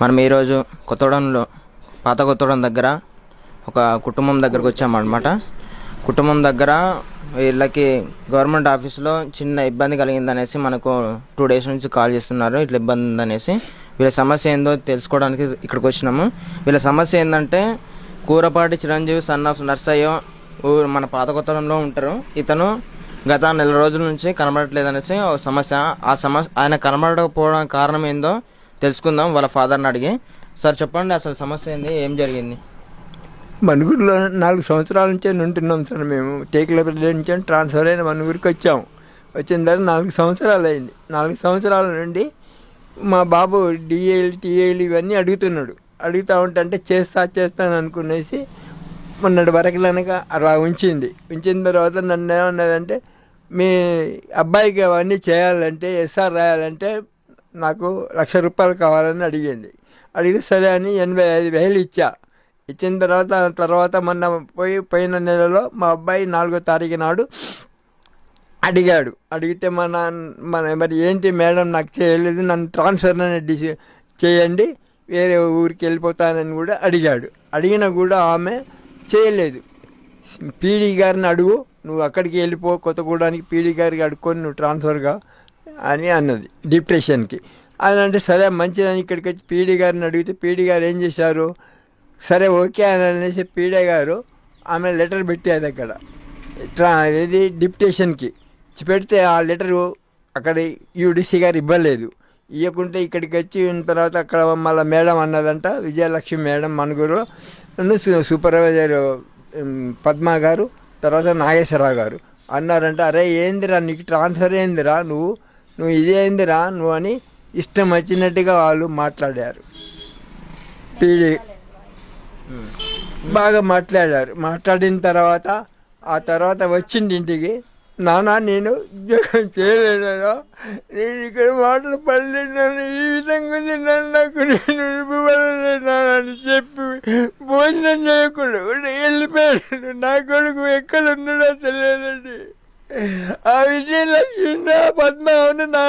మనం ఈరోజు కొత్తగూడెంలో పాత కొత్తగూడెం దగ్గర ఒక కుటుంబం దగ్గరకు వచ్చామన్నమాట. కుటుంబం దగ్గర వీళ్ళకి గవర్నమెంట్ ఆఫీస్లో చిన్న ఇబ్బంది కలిగిందనేసి మనకు 2 days నుంచి కాల్ చేస్తున్నారు. ఇట్లా ఇబ్బంది ఉందనేసి వీళ్ళ సమస్య ఏందో తెలుసుకోవడానికి ఇక్కడికి వచ్చినాము. వీళ్ళ సమస్య ఏంటంటే కూరపాటి చిరంజీవి సన్ ఆఫ్ నర్సయ్య మన పాత కొత్తగూడెంలో ఉంటారు. ఇతను గత 4 రోజుల నుంచి కనబడట్లేదు అనేసి ఒక సమస్య. ఆయన కనబడకపోవడం కారణం ఏందో తెలుసుకుందాం వాళ్ళ ఫాదర్ని అడిగి. సార్ చెప్పండి, అసలు సమస్య ఏంది, ఏం జరిగింది? మనుగురులో 4 సంవత్సరాల నుంచే ఉంటున్నాం సార్. మేము టేకులపల్లి నుంచి ట్రాన్స్ఫర్ అయిన మనుగురికి వచ్చాము. వచ్చిన తర్వాత 4 సంవత్సరాలు అయింది. 4 సంవత్సరాల నుండి మా బాబు డిఏలు టీఏలు ఇవన్నీ అడుగుతున్నాడు. అడుగుతూ ఉంటే చేస్తాను అనుకునేసి మొన్నటి వరకులనక అలా ఉంచిన తర్వాత నన్ను ఏమన్నదంటే, మీ అబ్బాయికి అవన్నీ చేయాలంటే ఎస్ఆర్ రాయాలంటే నాకు ₹1,00,000 కావాలని అడిగింది. అడిగితే సరే అని 85,000 ఇచ్చిన తర్వాత మొన్న పోయిన నెలలో మా అబ్బాయి 4వ తారీఖు నాడు అడిగాడు. అడిగితే మరి ఏంటి మేడం, నాకు చేయలేదు, నన్ను ట్రాన్స్ఫర్ అనేది చేయండి, వేరే ఊరికి వెళ్ళిపోతానని కూడా అడిగాడు. అడిగినా కూడా ఆమె చేయలేదు. పీడీ గారిని అడుగు, నువ్వు అక్కడికి వెళ్ళిపో, కొత్తగూడానికి పీడీ గారికి అడుక్కొని నువ్వు ట్రాన్స్ఫర్గా అని అన్నది డిప్రెషన్కి. అని అంటే సరే మంచిదని ఇక్కడికి వచ్చి పీడీ గారిని అడిగితే పీడీ గారు ఏం చేశారు, సరే ఓకే అని అనేసి పీడీ గారు ఆమె లెటర్ పెట్టేది అక్కడ ఇది డిప్యుటేషన్కి పెడితే ఆ లెటరు అక్కడ యూడీసీ గారు ఇవ్వలేదు. ఇవ్వకుంటే ఇక్కడికి వచ్చి తర్వాత అక్కడ మళ్ళీ మేడం అన్నదంట, విజయలక్ష్మి మేడం మనుగురు, సూపర్వైజర్ పద్మ గారు, తర్వాత నాగేశ్వరరావు గారు అన్నారంట, అరే ఏందిరా నీకు ట్రాన్స్ఫర్ ఏందిరా, నువ్వు ఇదేందిరా నువ్వు అని ఇష్టం వచ్చినట్టుగా వాళ్ళు మాట్లాడారు. పీడీ బాగా మాట్లాడిన తర్వాత ఆ తర్వాత వచ్చింది ఇంటికి. నాన్న నేను ఉద్యోగం చేయలేదా, నేను ఇక్కడ మాటలు పడలేను, ఈ విధంగా నాకు నేను అని చెప్పి భోజనం చేయకుండా వెళ్ళిపోయాడు. నా కొడుకు ఎక్కడ ఉన్నాడో తెలియదండి. ఆ విజయలక్ష్మి పద్మావని నా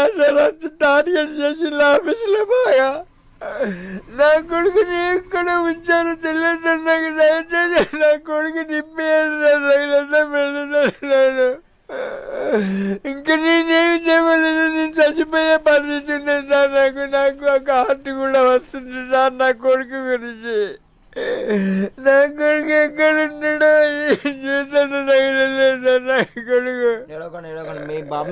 టార్గెట్ చేసిన ఆఫీసులో బాగా నా కొడుకుని ఎక్కడ ఉంచారో తెలియదు. నాకు దయచేసి నా కొడుకు నింపేయాడు. ఇంకా నేనేమి చేయలేదు, నేను చచ్చిపోయే పరిస్థితి ఉంది సార్. నాకు ఒక హార్ట్ కూడా వస్తుంది సార్ నా కొడుకు గురించి. నా కొడుకు ఎక్కడ ఉన్నాడో ఏం చేస్తాడో నాకు తెలియదు సార్. నా కొడుకు మీ బాబు